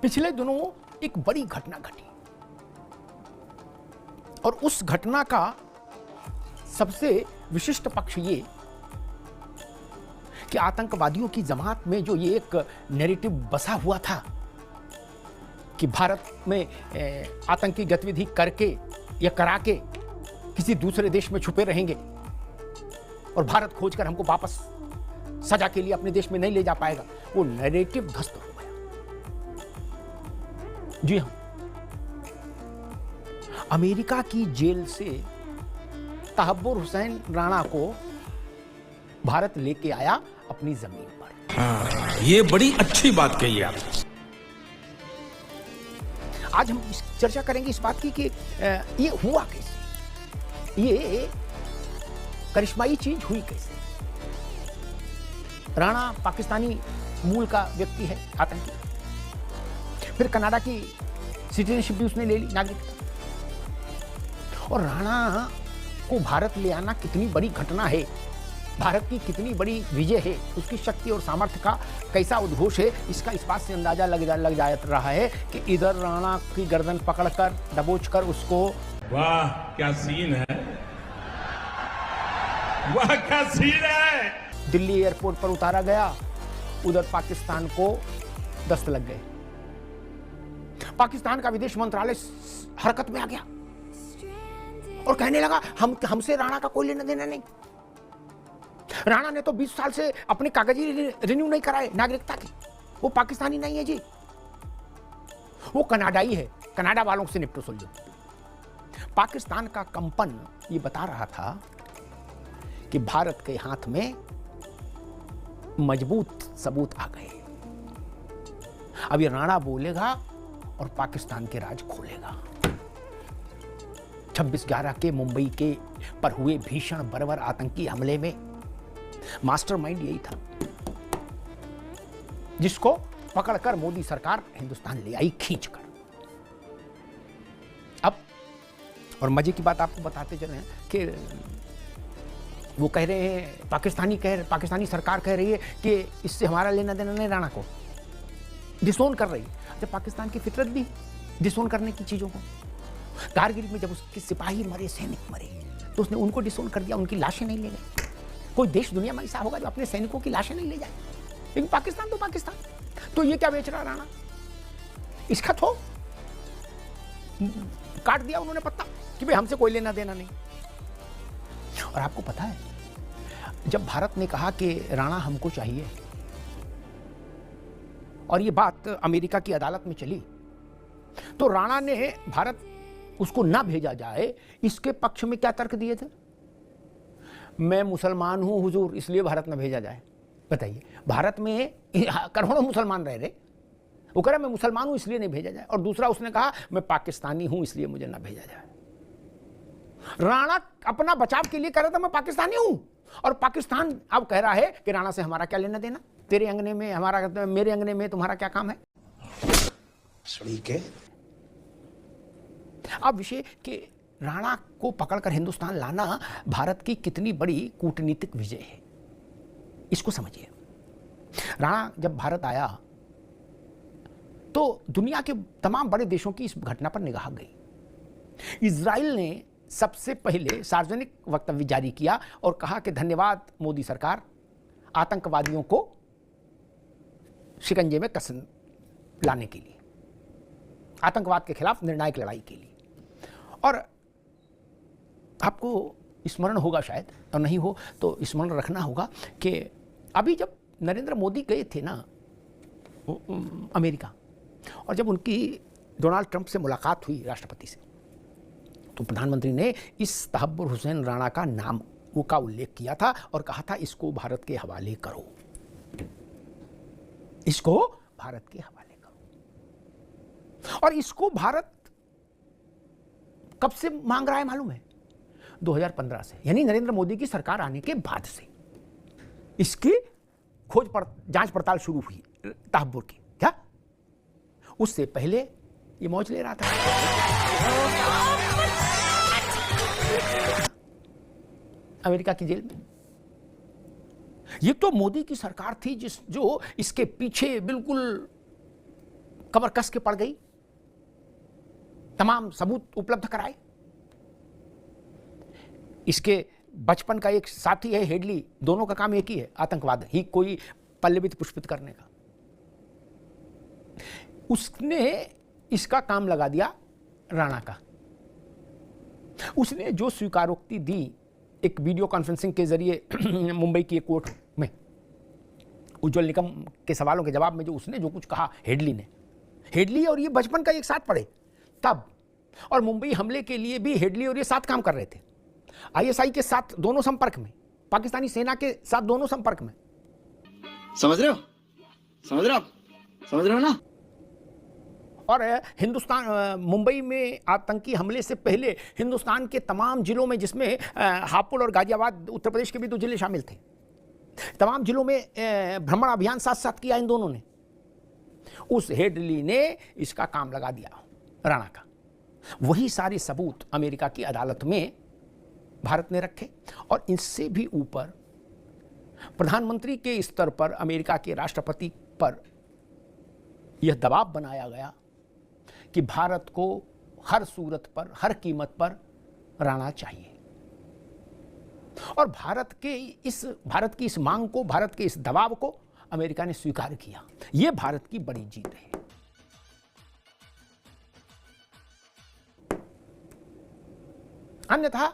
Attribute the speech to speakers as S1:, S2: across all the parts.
S1: पिछले दिनों एक बड़ी घटना घटी और उस घटना का सबसे विशिष्ट पक्ष ये कि आतंकवादियों की जमात में जो ये एक नैरेटिव बसा हुआ था कि भारत में आतंकी गतिविधि करके या करा के किसी दूसरे देश में छुपे रहेंगे और भारत खोजकर हमको वापस सजा के लिए अपने देश में नहीं ले जा पाएगा, वो नैरेटिव ध्वस्त हो गया। जी हां, अमेरिका की जेल से तहब्बुर हुसैन राणा को भारत लेके आया अपनी जमीन पर।
S2: हाँ, ये बड़ी अच्छी बात कही आप।
S1: आज हम चर्चा करेंगे इस बात की कि ये हुआ कैसे, ये करिश्माई चीज हुई कैसे। राणा पाकिस्तानी मूल का व्यक्ति है, आतंकी। फिर कनाडा की सिटीजनशिप भी उसने ले ली, नागरिकता। और राणा को भारत ले आना कितनी बड़ी घटना है, भारत की कितनी बड़ी विजय है, उसकी शक्ति और सामर्थ्य का कैसा उद्घोष है, इसका इस बात से अंदाजा लग जा रहा है कि इधर राणा की गर्दन पकड़कर दबोचकर उसको,
S2: वाह क्या सीन है, वाह क्या सीन है,
S1: दिल्ली एयरपोर्ट पर उतारा गया। उधर पाकिस्तान को दस्त लग गए। पाकिस्तान का विदेश मंत्रालय हरकत में आ गया और कहने लगा हमसे राणा का कोई लेना देना नहीं। राणा ने तो 20 साल से अपने कागजी रिन्यू नहीं कराए नागरिकता की, वो पाकिस्तानी नहीं है जी, वो कनाडाई है, कनाडा वालों से निपटो सुलझो। पाकिस्तान का कंपन ये बता रहा था कि भारत के हाथ में मजबूत सबूत आ गए। अब ये राणा बोलेगा और पाकिस्तान के राज खोलेगा। 26/11 के मुंबई के पर हुए भीषण बर्बर आतंकी हमले में मास्टरमाइंड यही था, जिसको पकड़कर मोदी सरकार हिंदुस्तान ले आई खींचकर। अब और मजे की बात आपको बताते चले हैं कि वो कह रहे हैं, पाकिस्तानी सरकार कह रही है कि इससे हमारा लेना देना नहीं, राणा को डिसोन कर रही है। जब पाकिस्तान की फितरत भी डिसोन करने की चीजों को, कारगिल में जब उसके सिपाही मरे, सैनिक मरे, तो उसने उनको डिसोन कर दिया, उनकी लाशें नहीं ले गए। कोई देश दुनिया में ऐसा होगा जो अपने सैनिकों की लाशें नहीं ले जाए, लेकिन पाकिस्तान तो पाकिस्तान। तो ये क्या बेच रहा राणा, इसका तो काट दिया उन्होंने पत्ता कि भाई हमसे कोई लेना देना नहीं। और आपको पता है, जब भारत ने कहा कि राणा हमको चाहिए और ये बात अमेरिका की अदालत में चली, तो राणा ने भारत उसको ना भेजा जाए इसके पक्ष में क्या तर्क दिए थे? मैं मुसलमान हूं हुजूर, इसलिए भारत ना भेजा जाए। बताइए, भारत में करोड़ों मुसलमान रह रहे, वो कह रहा मैं मुसलमान हूं इसलिए नहीं भेजा जाए, और दूसरा उसने कहा मैं पाकिस्तानी हूं इसलिए मुझे ना भेजा जाए। राणा अपना बचाव के लिए कह रहा था मैं पाकिस्तानी हूं, और पाकिस्तान अब कह रहा है कि राणा से हमारा क्या लेना देना, तेरे अंगने में हमारा, मेरे अंगने में तुम्हारा क्या काम है। अब विषय कि राणा को पकड़कर हिंदुस्तान लाना भारत की कितनी बड़ी कूटनीतिक विजय है, इसको समझिए। राणा जब भारत आया तो दुनिया के तमाम बड़े देशों की इस घटना पर निगाह गई। इजराइल ने सबसे पहले सार्वजनिक वक्तव्य जारी किया और कहा कि धन्यवाद मोदी सरकार, आतंकवादियों को शिकंजे में कस लाने के लिए, आतंकवाद के खिलाफ निर्णायक लड़ाई के लिए। और आपको स्मरण होगा शायद, और नहीं हो तो स्मरण रखना होगा कि अभी जब नरेंद्र मोदी गए थे ना अमेरिका, और जब उनकी डोनाल्ड ट्रंप से मुलाकात हुई राष्ट्रपति से, तो प्रधानमंत्री ने इस तहब्बुर हुसैन राणा का नाम का उल्लेख किया था और कहा था इसको भारत के हवाले करो, इसको भारत के हवाले करो। और इसको भारत कब से मांग रहा है मालूम है? 2015 से, यानी नरेंद्र मोदी की सरकार आने के बाद से इसकी जांच पड़ताल शुरू हुई तहब्बुर की। क्या उससे पहले ये मौज ले रहा था? अमेरिका की जेल में ये तो मोदी की सरकार थी जो इसके पीछे बिल्कुल कमर कस के पड़ गई, तमाम सबूत उपलब्ध कराए। इसके बचपन का एक साथी है हेडली, दोनों का काम एक ही है, आतंकवाद ही कोई पल्लवित पुष्पित करने का। उसने इसका काम लगा दिया राणा का। उसने जो स्वीकारोक्ति दी एक वीडियो कॉन्फ्रेंसिंग के जरिए मुंबई की एक कोर्ट में, उज्जवल निकम के सवालों के जवाब में जो उसने जो कुछ कहा हेडली और ये बचपन का एक साथ पढ़े तब, और मुंबई हमले के लिए भी हेडली और ये साथ काम कर रहे थे, आईएसआई के साथ दोनों संपर्क में, पाकिस्तानी सेना के साथ दोनों संपर्क में।
S3: समझ रहे हो ना?
S1: और हिंदुस्तान मुंबई में आतंकी हमले से पहले हिंदुस्तान के तमाम जिलों में, जिसमें हापुड़ और गाजियाबाद उत्तर प्रदेश के भी 2 जिले शामिल थे, तमाम जिलों में भ्रमण अभियान साथ साथ किया इन दोनों ने। उस हेडली ने इसका काम लगा दिया राणा का। वही सारे सबूत अमेरिका की अदालत में भारत ने रखे, और इससे भी ऊपर प्रधानमंत्री के स्तर पर अमेरिका के राष्ट्रपति पर यह दबाव बनाया गया कि भारत को हर सूरत पर, हर कीमत पर राणा चाहिए। और भारत की इस मांग को, भारत के इस दबाव को अमेरिका ने स्वीकार किया। यह भारत की बड़ी जीत है। अन्यथा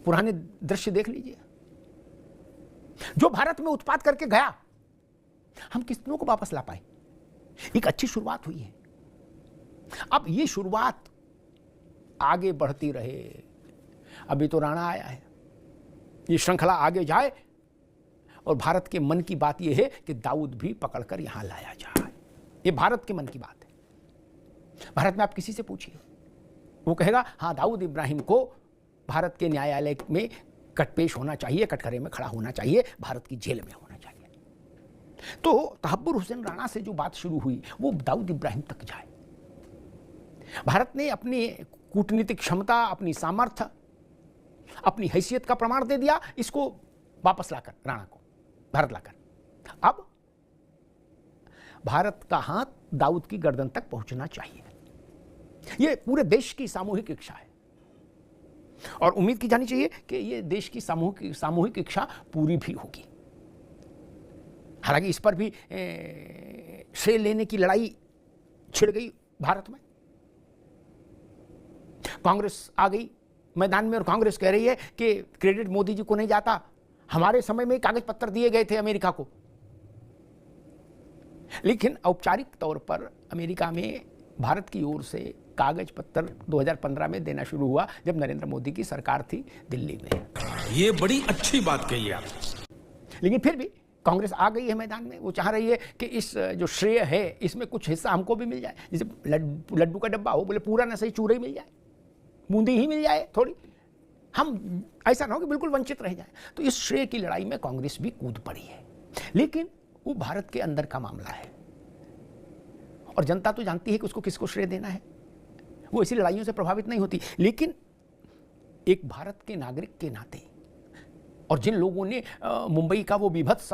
S1: पुराने दृश्य देख लीजिए, जो भारत में उत्पात करके गया, हम कितनों को वापस ला पाए? एक अच्छी शुरुआत हुई है। अब ये शुरुआत आगे बढ़ती रहे। अभी तो राणा आया है, ये श्रृंखला आगे जाए, और भारत के मन की बात यह है कि दाऊद भी पकड़कर यहां लाया जाए। ये भारत के मन की बात है। भारत में आप किसी से पूछिए, वो कहेगा हाँ, दाऊद इब्राहिम को भारत के न्यायालय में कटपेश होना चाहिए, कटघरे में खड़ा होना चाहिए, भारत की जेल में होना चाहिए। तो तहब्बुर हुसैन राणा से जो बात शुरू हुई वो दाऊद इब्राहिम तक जाए। भारत ने अपनी कूटनीतिक क्षमता, अपनी सामर्थ्य, अपनी हैसियत का प्रमाण दे दिया, इसको वापस लाकर, राणा को भारत लाकर। अब भारत का हाथ दाऊद की गर्दन तक पहुंचना चाहिए। यह पूरे देश की सामूहिक इच्छा है, और उम्मीद की जानी चाहिए कि यह देश की सामूहिक इच्छा पूरी भी होगी। हालांकि इस पर भी श्रेय लेने की लड़ाई छिड़ गई भारत में। कांग्रेस आ गई मैदान में, और कांग्रेस कह रही है कि क्रेडिट मोदी जी को नहीं जाता, हमारे समय में कागज पत्र दिए गए थे अमेरिका को। लेकिन औपचारिक तौर पर अमेरिका में भारत की ओर से कागज पत्र 2015 में देना शुरू हुआ, जब नरेंद्र मोदी की सरकार थी दिल्ली में।
S2: ये बड़ी अच्छी बात कही आप।
S1: लेकिन फिर भी कांग्रेस आ गई है मैदान में। वो चाह रही है कि इस जो श्रेय है इसमें कुछ हिस्सा हमको भी मिल जाए। जैसे लड्डू का डब्बा हो, बोले पूरा ना सही चूरा ही मिल जाए, बूंदी ही मिल जाए थोड़ी, हम ऐसा ना हो कि बिल्कुल वंचित रह जाए। तो इस श्रेय की लड़ाई में कांग्रेस भी कूद पड़ी है। लेकिन वो भारत के अंदर का मामला है, और जनता तो जानती है कि उसको किसको श्रेय देना है। वो ऐसी लड़ाइयों से प्रभावित नहीं होती। लेकिन एक भारत के नागरिक के नाते, और जिन लोगों ने मुंबई का वो विभत्स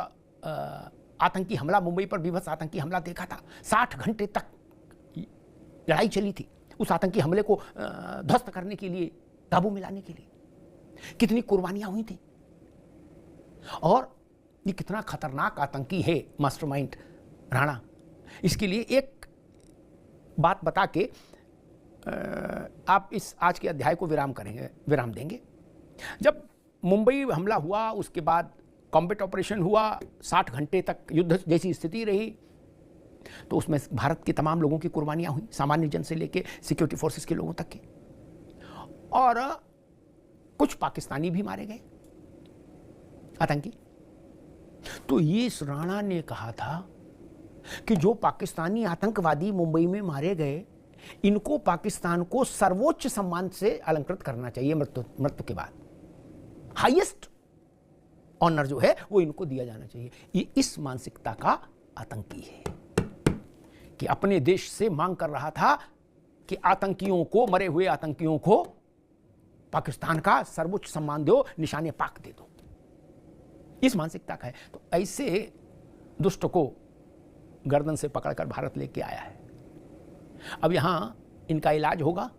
S1: आतंकी हमला, मुंबई पर विभत्स आतंकी हमला देखा था, 60 घंटे तक लड़ाई चली थी उस आतंकी हमले को ध्वस्त करने के लिए, काबू में लाने के लिए, कितनी कुर्बानियां हुई थी, और ये कितना खतरनाक आतंकी है मास्टरमाइंड राणा। इसके लिए एक बात बता के आप इस आज के अध्याय को विराम देंगे। जब मुंबई हमला हुआ, उसके बाद कॉम्बैट ऑपरेशन हुआ, 60 घंटे तक युद्ध जैसी स्थिति रही, तो उसमें भारत के तमाम लोगों की कुर्बानियां हुई, सामान्य जन से लेके सिक्योरिटी फोर्सेस के लोगों तक की, और कुछ पाकिस्तानी भी मारे गए आतंकी। तो ये इस राणा ने कहा था कि जो पाकिस्तानी आतंकवादी मुंबई में मारे गए, इनको पाकिस्तान को सर्वोच्च सम्मान से अलंकृत करना चाहिए। मृत्यु के बाद हाईएस्ट ऑनर जो है वो इनको दिया जाना चाहिए। ये इस मानसिकता का आतंकी है कि अपने देश से मांग कर रहा था कि आतंकियों को, मरे हुए आतंकियों को पाकिस्तान का सर्वोच्च सम्मान दो, निशाने पाक दे दो। इस मानसिकता का है। तो ऐसे दुष्ट को गर्दन से पकड़कर भारत लेके आया है। अब यहां इनका इलाज होगा,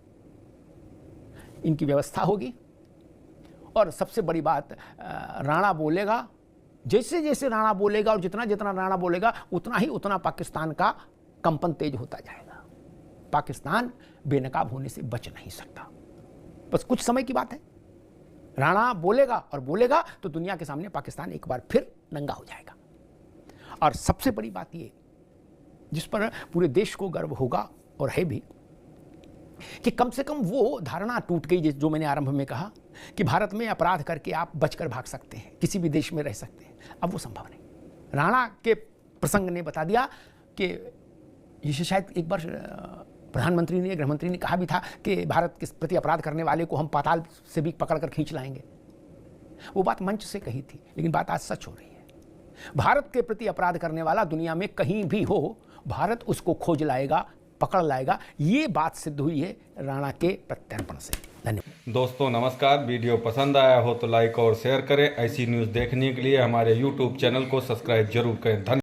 S1: इनकी व्यवस्था होगी, और सबसे बड़ी बात, राणा बोलेगा, जैसे जैसे राणा बोलेगा और जितना जितना राणा बोलेगा उतना ही उतना पाकिस्तान का कंपन तेज होता जाएगा। पाकिस्तान बेनकाब होने से बच नहीं सकता, बस कुछ समय की बात है। राणा बोलेगा और बोलेगा तो दुनिया के सामने पाकिस्तान एक बार फिर नंगा हो जाएगा। और सबसे बड़ी बात ये, जिस पर पूरे देश को गर्व होगा और है भी, कि कम से कम वो धारणा टूट गई जो मैंने आरंभ में कहा कि भारत में अपराध करके आप बचकर भाग सकते हैं, किसी भी देश में रह सकते हैं। अब वो संभव नहीं। राणा के प्रसंग ने बता दिया कि जिसे शायद एक बार प्रधानमंत्री ने, गृहमंत्री ने कहा भी था कि भारत के प्रति अपराध करने वाले को हम पाताल से भी पकड़कर खींच लाएंगे। वो बात मंच से कही थी, लेकिन बात आज सच हो रही है। भारत के प्रति अपराध करने वाला दुनिया में कहीं भी हो, भारत उसको खोज लाएगा, पकड़ लाएगा। ये बात सिद्ध हुई है राणा के प्रत्यर्पण से। धन्यवाद
S4: दोस्तों, नमस्कार। वीडियो पसंद आया हो तो लाइक और शेयर करें। ऐसी न्यूज़ देखने के लिए हमारे YouTube चैनल को सब्सक्राइब जरूर करें। धन्यवाद।